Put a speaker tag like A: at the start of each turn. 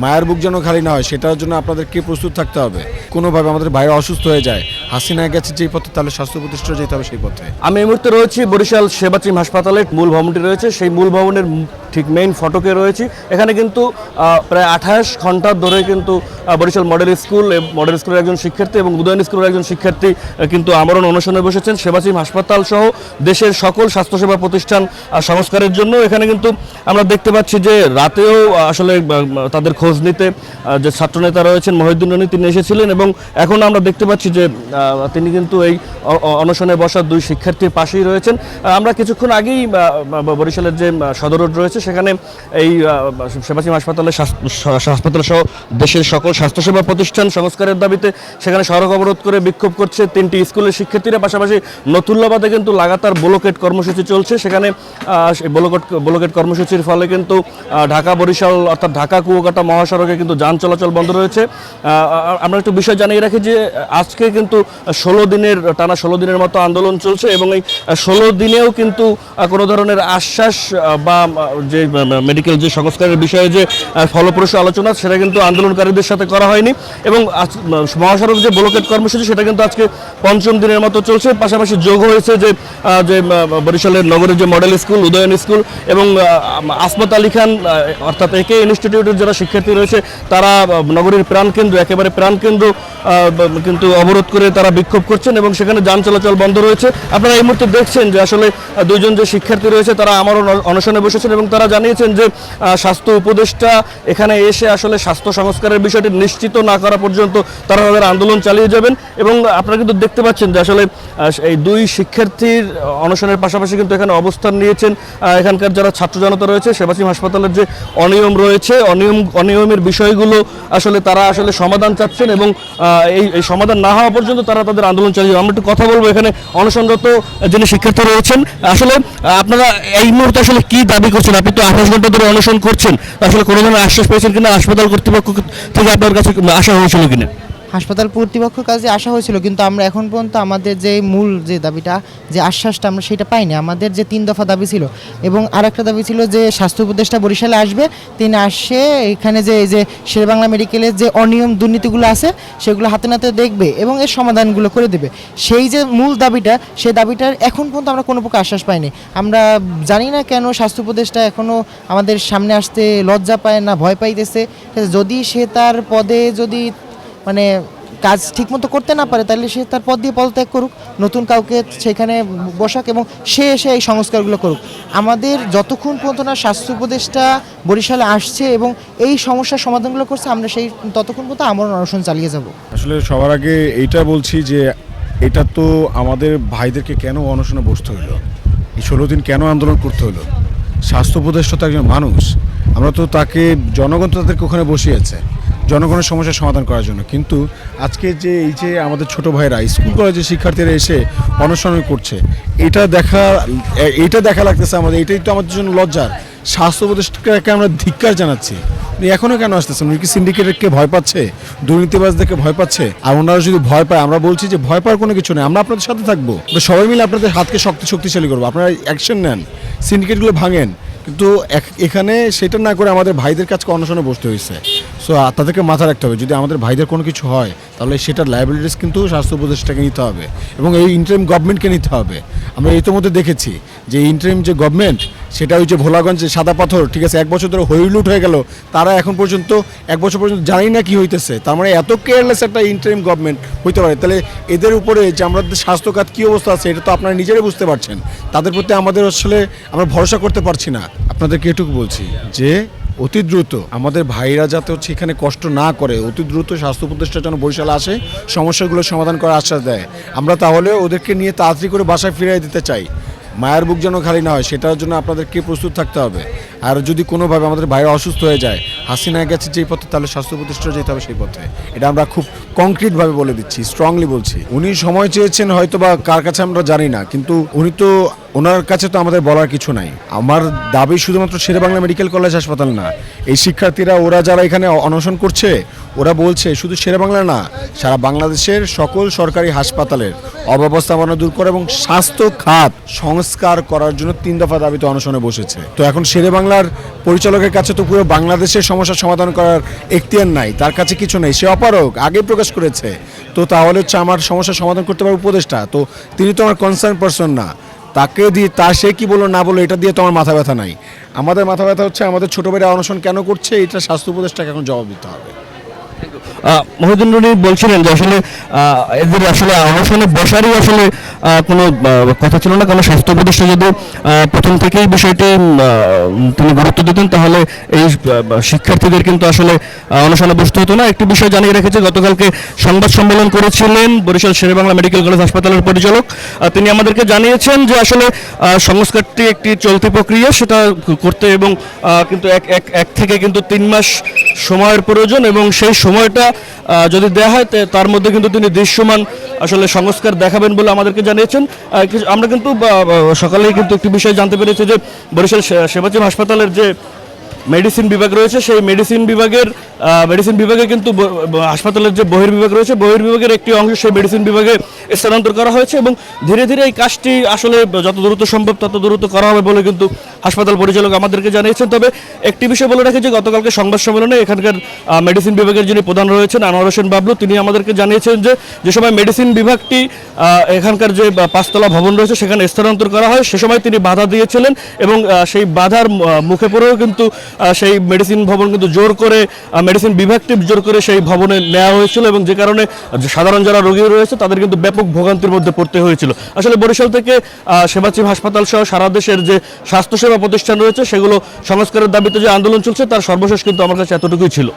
A: মায়ের বুক যেন খালি না হয় সেটার জন্য আপনাদেরকে প্রস্তুত থাকতে হবে। কোনোভাবে আমাদের বাইরে অসুস্থ হয়ে যায়, হাসিনা গেছে যেই পথে, তাহলে স্বাস্থ্য প্রতিষ্ঠানে যেতে হবে সেই পথে।
B: আমি এই মুহূর্তে রয়েছি বরিশাল সেবাচিম হাসপাতালের মূল ভবনটি রয়েছে, সেই মূল ভবনের ঠিক মেইন ফটকে রয়েছি। এখানে কিন্তু প্রায় 28 ঘন্টা ধরে কিন্তু বরিশাল মডেল স্কুলের একজন শিক্ষার্থী এবং উদয়ন স্কুলের একজন শিক্ষার্থী কিন্তু আমরণ অনশনে বসেছেন সেবাচিম হাসপাতাল সহ দেশের সকল স্বাস্থ্যসেবা প্রতিষ্ঠান সংস্কারের জন্য। এখানে কিন্তু আমরা দেখতে পাচ্ছি যে রাতেও আসলে তাদের খোঁজ নিতে যে ছাত্রনেতা রয়েছেন মহিউদ্দিন রনি, তিনি এসেছিলেন এবং এখন আমরা দেখতে পাচ্ছি যে তিনি কিন্তু এই অনশনে বসা দুই শিক্ষার্থীর পাশেই রয়েছেন। আমরা কিছুক্ষণ আগেই বরিশালের যে সদর রোড রয়েছে সেখানে এই সেবাচিম হাসপাতাল সহ দেশের সকল স্বাস্থ্যসেবা প্রতিষ্ঠান সংস্কারের দাবিতে সেখানে সড়ক অবরোধ করে বিক্ষোভ করছে 3টি স্কুলের শিক্ষার্থীরা। পাশাপাশি নতুল্লাবাদে কিন্তু লাগাতার ব্লকেট কর্মসূচি চলছে। সেখানে ব্লকেট কর্মসূচির ফলে কিন্তু ঢাকা বরিশাল অর্থাৎ ঢাকা কুয়াকাটা মহাসড়কে কিন্তু যান চলাচল বন্ধ রয়েছে। আমরা একটু বিষয় জানিয়ে রাখি যে আজকে কিন্তু 16 দিনের মতো আন্দোলন চলছে এবং এই 16 দিনেও কিন্তু কোনো ধরনের আশ্বাস বা যে মেডিকেল যে সংস্কারের বিষয়ে যে ফলপ্রসূ আলোচনা সেটা কিন্তু আন্দোলনকারীদের সাথে করা হয়নি এবং মহাসড়ক যে ব্লকেট কর্মসূচি সেটা কিন্তু আজকে 5ম দিনের মতো চলছে। পাশাপাশি যোগ হয়েছে যে বরিশালের নগরের যে মডেল স্কুল, উদয়ন স্কুল এবং আসমত আলী খান অর্থাৎ একে ইনস্টিটিউটের যারা শিক্ষার্থী রয়েছে তারা নগরীর প্রাণকেন্দ্র একেবারে প্রাণকেন্দ্র কিন্তু অবরোধ করে তারা বিক্ষোভ করছেন এবং সেখানে যান চলাচল বন্ধ রয়েছে। আপনারা এই মুহূর্তে দেখছেন যে আসলে দুইজন যে শিক্ষার্থী রয়েছে তারা আমার অনশনে বসেছেন এবং তারা জানিয়েছেন যে স্বাস্থ্য উপদেষ্টা এখানে এসে আসলে স্বাস্থ্য সংস্কারের বিষয়টি নিশ্চিত না করা পর্যন্ত তারা তাদের আন্দোলন চালিয়ে যাবেন। এবং আপনারা কিন্তু দেখতে পাচ্ছেন যে আসলে এই দুই শিক্ষার্থীর অনশনের পাশাপাশি কিন্তু এখানে অবস্থান নিয়েছেন এখানকার যারা ছাত্র জনতা রয়েছে। সেবাচিম হাসপাতালের যে অনিয়ম রয়েছে, অনিয়মের বিষয়গুলো আসলে তারা আসলে সমাধান চাচ্ছেন এবং এই সমাধান না হওয়া পর্যন্ত তারা তাদের আন্দোলন চালিয়ে যাবে। আমরা একটু কথা বলবো এখানে অনশনরত যিনি শিক্ষার্থী রয়েছেন। আসলে আপনারা এই মুহূর্তে আসলে কি দাবি করছেন? আপনি তো 28 ঘন্টা ধরে অনশন করছেন, আসলে কোনো ধরনের আশ্বাস পেয়েছেন কিনা? হাসপাতাল কর্তৃপক্ষ থেকে আপনার কাছে আশা হয়েছিল কিনা?
C: হাসপাতাল কর্তৃপক্ষের কাছে আসা হয়েছিল, কিন্তু আমরা এখন পর্যন্ত আমাদের যে মূল যে দাবিটা, যে আশ্বাসটা আমরা সেটা পাইনি। আমাদের যে 3 দফা দাবি ছিল এবং আরেকটা দাবি ছিল যে স্বাস্থ্য উপদেষ্টা বরিশালে আসবে, তিনি আসে এখানে যে এই যে শেরেবাংলা মেডিকেলের যে অনিয়ম দুর্নীতিগুলো আছে সেগুলো হাতে নাতে দেখবে এবং এর সমাধানগুলো করে দেবে। সেই যে মূল দাবিটা, সেই দাবিটার এখন পর্যন্ত আমরা কোনো প্রকার আশ্বাস পাইনি। আমরা জানি না কেন স্বাস্থ্য উপদেষ্টা এখনও আমাদের সামনে আসতে লজ্জা পায় না, ভয় পাইতেছে। যদি সে তার পদে যদি মানে কাজ ঠিকমতো করতে না পারে তাহলে সে তার পদ দিয়ে পদত্যাগ করুক, নতুন কাউকে সেখানে বসাক এবং সে এসে এই সংস্কারগুলো করুক। আমাদের যতক্ষণ পর্যন্ত না স্বাস্থ্য উপদেষ্টা বরিশালে আসছে এবং এই সমস্যার সমাধানগুলো করছে, আমরা সেই ততক্ষণ পর্যন্ত আমরণ অনশন চালিয়ে যাব।
A: আসলে সবার আগে এইটা বলছি যে এটা তো আমাদের ভাইদেরকে কেন অনশনে বসতে হলো, এই 16 দিন কেন আন্দোলন করতে হলো? স্বাস্থ্য উপদেষ্টা তো একজন মানুষ, আমরা তো তাকে জনগণ তো তাদেরকে ওখানে বসিয়েছে জনগণের সমস্যার সমাধান করার জন্য। কিন্তু আজকে যে এই যে আমাদের ছোট ভাইরা স্কুল কলেজের শিক্ষার্থীরা এসে অনশন করছে, এটা দেখা লাগতেছে আমাদের, এটাই তো আমাদের জন্য লজ্জার। স্বাস্থ্য উপদেষ্টাকে আমরা ধিক্কার জানাচ্ছি। এখনও কেন আসতেছেন? উনি কি সিন্ডিকেটকে ভয় পাচ্ছে, দুর্নীতিবাজদেরকে ভয় পাচ্ছে? আর ওনারা যদি ভয় পায়, আমরা বলছি যে ভয় পাওয়ার কোনো কিছু নেই, আমরা আপনাদের সাথে থাকবো, সবাই মিলে আপনাদের হাতকে শক্তিশালী করবো, আপনারা অ্যাকশন নেন, সিন্ডিকেটগুলো ভাঙেন। কিন্তু এখানে সেটা না করে আমাদের ভাইদের কাছে অনশনে বসতে হয়েছে। সো তাদেরকে মাথা রাখতে হবে, যদি আমাদের ভাইদের কোনো কিছু হয় তাহলে সেটার লায়াবিলিটিস কিন্তু স্বাস্থ্য উপদেষ্টাকে নিতে হবে এবং এই ইন্টারিম গভর্নমেন্টকে নিতে হবে। আমরা ইতিমধ্যে দেখেছি যে ইন্টারিম যে গভর্নমেন্ট, সেটা ওই যে ভোলাগঞ্জে সাদা পাথর, ঠিক আছে, 1 বছর ধরে হইলুট হয়ে গেল, তারা এখন পর্যন্ত 1 বছর পর্যন্ত জানি না কি হইতেছে। তার মানে এত কেয়ারলেস একটা ইন্টারিম গভর্নমেন্ট হইতে পারে? তাহলে এদের উপরে যে আমাদের স্বাস্থ্যখাত কী অবস্থা আছে এটা তো আপনারা নিজেরাই বুঝতে পারছেন। তাদের প্রতি আমাদের আসলে আমরা ভরসা করতে পারছি না। আপনাদেরকে এটুকু বলছি যে অতি দ্রুত আমাদের ভাইরা যাতে এখানে কষ্ট না করে, অতি দ্রুত স্বাস্থ্য উপদেষ্টা যেন বরিশালে আসে, সমস্যাগুলো সমাধান করার আশ্বাস দেয়। আমরা তাহলে ওদেরকে নিয়ে তাড়াতাড়ি করে বাসায় ফিরিয়ে দিতে চাই। মায়ের বুক যেন খালি না হয় সেটার জন্য আপনাদেরকে প্রস্তুত থাকতে হবে। আর যদি কোনোভাবে আমাদের ভাইরা অসুস্থ হয়ে যায়, হাসিনা গেছে যেই পথে, তাহলে স্বাস্থ্য প্রতিষ্ঠানে যেতে হবে সেই পথে। এটা আমরা খুব কংক্রিটভাবে বলে দিচ্ছি, স্ট্রংলি বলছি। উনি সময় চেয়েছেন হয়তো বা কার কাছে আমরা জানি না, কিন্তু উনি তো ওনার কাছে তো আমাদের বলার কিছু নাই। আমার দাবি শুধুমাত্র শেরেবাংলা মেডিকেল কলেজ হাসপাতাল না, এই শিক্ষার্থীরা ওরা যারা এখানে অনশন করছে ওরা বলছে শুধু শেরেবাংলা না, সারা বাংলাদেশের সকল সরকারি হাসপাতালের অব্যবস্থাপনা দূর করে এবং স্বাস্থ্য খাত সংস্কার করার জন্য 3 দফা দাবিতে অনশনে বসেছে। তো এখন শেরেবাংলার পরিচালকের কাছে তো পুরো বাংলাদেশের সমস্যার সমাধান করার এখতিয়ার নাই, তার কাছে কিছু নেই, সে অপারগ, আগে প্রকাশ করেছে। তো তাহলে হচ্ছে আমার সমস্যার সমাধান করতে পারে উপদেষ্টা, তো তিনি তো আমার কনসার্ন পারসন না, তাকে দিয়ে সে কি বলো না বলো এটা দিয়ে তো আমার মাথা ব্যথা নাই। আমাদের মাথা ব্যথা হচ্ছে আমাদের ছোট ভাইরা অনশন কেন করছে, এটা স্বাস্থ্য উপদেষ্টাকে এখন জবাব দিতে হবে।
B: মহিউদ্দিন রনি বলছিলেন যে আসলে এদের আসলে অনশনে বসারই আসলে কোনো কথা ছিল না, কারণ স্বাস্থ্য উপদেষ্টা যদি প্রথম থেকেই বিষয়টি তিনি গুরুত্ব দিতেন তাহলে এই শিক্ষার্থীদের কিন্তু আসলে অনশনে বসতে হতো না। একটি বিষয় জানিয়ে রেখেছে, গতকালকে সংবাদ সম্মেলন করেছিলেন বরিশাল শেরেবাংলা মেডিকেল কলেজ হাসপাতালের পরিচালক। তিনি আমাদেরকে জানিয়েছেন যে আসলে সংস্কারটি একটি চলতি প্রক্রিয়া, সেটা করতে এবং কিন্তু এক থেকে কিন্তু 3 মাস সময়ের প্রয়োজন এবং সেই সময়টা যদি দেওয়া হয় তার মধ্যে কিন্তু তিনি দৃশ্যমান আসলে সংস্কার দেখাবেন বলে আমাদেরকে জানিয়েছেন। আমরা কিন্তু সকালেই কিন্তু একটি বিষয় জানতে পেরেছি যে বরিশাল সেবাচিম হাসপাতালের যে মেডিসিন বিভাগ রয়েছে সেই মেডিসিন বিভাগে কিন্তু হাসপাতালের যে বহির্বিভাগ রয়েছে বহির্বিভাগের একটি অংশ সেই মেডিসিন বিভাগে স্থানান্তর করা হয়েছে এবং ধীরে ধীরে এই কাজটি আসলে যত দ্রুত সম্ভব তত দ্রুত করা হবে বলে কিন্তু হাসপাতাল পরিচালক আমাদেরকে জানিয়েছেন। তবে একটি বিষয় বলে রাখি যে গতকালকে সংবাদ সম্মেলনে এখানকার মেডিসিন বিভাগের যিনি প্রধান রয়েছেন আনোয়ার হোসেন বাবলু, তিনি আমাদেরকে জানিয়েছেন যে সময় মেডিসিন বিভাগটি এখানকার যে 5তলা ভবন রয়েছে সেখানে স্থানান্তর করা হয় সে সময় তিনি বাধা দিয়েছিলেন এবং সেই বাধার মুখে পড়েও কিন্তু সেই মেডিসিন ভবন কিন্তু মেডিসিন বিভাগটি জোর করে সেই ভবনে নেওয়া হয়েছিল এবং যে কারণে সাধারণ যারা রোগী রয়েছে তাদের কিন্তু ব্যাপক ভোগান্তির মধ্যে পড়তে হয়েছিল। আসলে বরিশাল থেকে সেবাচিম হাসপাতাল সহ সারা দেশের যে স্বাস্থ্যসেবা প্রতিষ্ঠান রয়েছে সেগুলো সংস্কারের দাবিতে যে আন্দোলন চলছে তার সর্বশেষ কিন্তু আমার কাছে এতটুকুই ছিল।